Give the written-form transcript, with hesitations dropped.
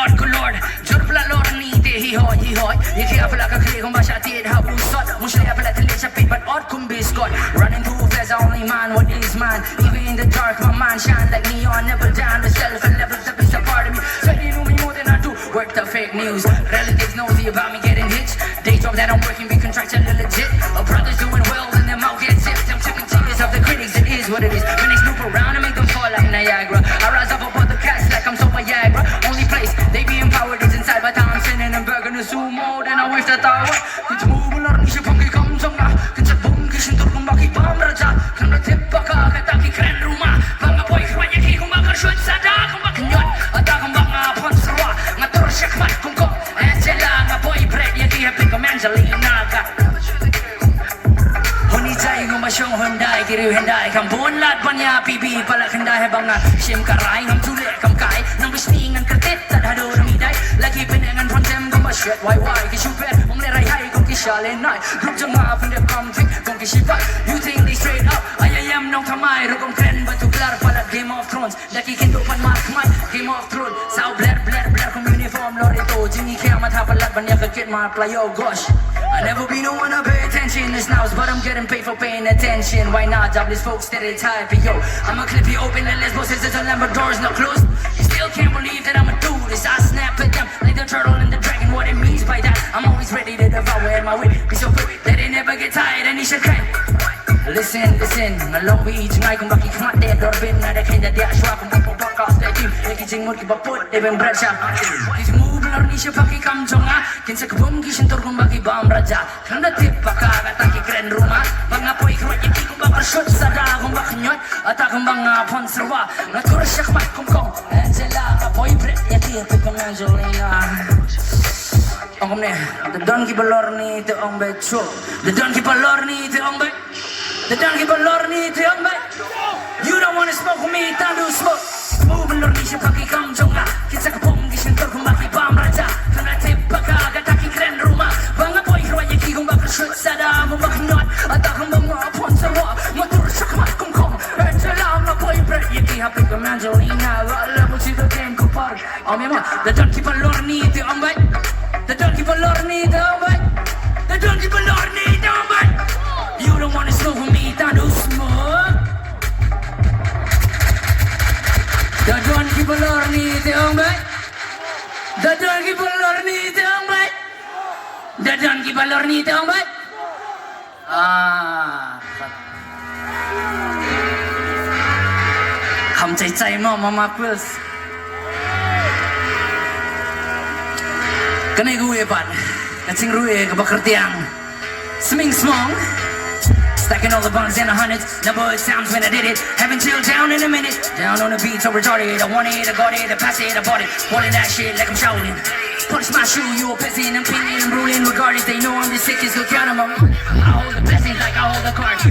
Lord ko Lord Jur pala LORNI te hihoy Ye kaya pala kakli kung ba siya tiyid habusot Muslaya pala tali sa pit but odd kung biskot Running too fast only man what is man Even in the dark my mind shine like neon Never down the shelf and never the piece of part of me So you know me more than I do Work the fake news Relatives nosy about me getting hitched Day job that I'm working be contractually legit Brothers doing well and their mouth gets zipped I'm sipping tears of the critics it is what it is When they snoop around and make them fall like Niagara I rise up above the cats like I'm so Viagra Only place they be empowered is inside But I'm sitting and burger the sumo Then I wish that I would Kun't move LORNI SHAPHANG KUMNO Kun't sa boom kishin turkong baki pamraja Kung natip baka kataki kren ruma Mga boy kranya ki kung baka shoot sa da Kung baka nyon at akong baka ponsarwa Nga torosyak mat kung ko Eh sila nga boy bread Yaki happy kong Angelina ka Honi jai kung masyong Hyundai Kiriw Hyundai Kang buon lat pa niya pibi pala kandai Habang nga sim karay Ngam tulit kam kai Nang bisningan kertit Tad hado ramiday Lagi pinengan pontem kung masyet YY Kishupet Mong leray hai kung kishalenay Grup jang nga pandep kamtik Kung kishibay You think they straight up Ayayam nong kamay Rukong kren batuglar pala Game of Thrones Laki kintupan makmay Game of Thrones Sao bler kung uniform lorito Jingi kaya matapalat Banya kakit mga playo gosh I never be no one to pay attention This nows but I'm getting paid for paying attention Why not? Jobless folks stereotype yo I'ma clip you open and lesbo says there's a number doors not closed You still can't believe that I'ma do this I snap at them like the turtle and the dragon What it means by that I'm always ready to devour my way Be so quick that they never get tired and they should cry Listen, along we each night Kung bakit kamat dead or bin Na dekin na di aswa Kung bakit podcast na team Lagi jingmut kibaput Deben berat siya Kis move LORNI SHAPHANG KUMNO Kinsa kabum kishin turkong bagi bam raja Kang natip baka kataki kren rumah Mga poy krot yaki kung bakit shoot sa da Kung bakit nyot At akong mga ponsarwa Naturasyak mat kung kong Angela ka boy bread Yaki happy kong Angelina Ang kumne The don kiba LORNI te ong bay tro The don kiba LORNI te ong bay The don kiba LORNI te ong bay You don't wanna smoke with me, time to smoke Move LORNI SHAPHANG KUMNO Kinsa kapong gishin turkong baki bam raja Kang natip baka kataki kren rumah Mga boy kraya ki kung baka shoot sa da Mong baki not At akong mga ponsarwa Matursak mat kung kong Angela mga boy bread Yaki happy kong Angelina Wala mo si the game ko par The don kiba LORNI te ong bay The don kiba LORNI te ong bay The don kiba LORNI te ong bay You don't wanna smoke with me, time to smoke The don kiba LORNI te ong bay The don kiba LORNI te ong bay The don kiba LORNI te ong bay Không chạy chạy mà mama pills Cái này gue pan Cái ching rue cái bakar tiang Sming smong Stacking all the buns and the hundreds Number it sounds when I did it Haven't chilled down in a minute Down on the beat so retarded I want it, I got it, I pass it, I bought it Walling that shit like I'm shouting Punch my shoe, you a pissing, I'm pinging, I'm ruling regardless They know I'm the sickest, look out, I'm I hold the blessings like I hold the cards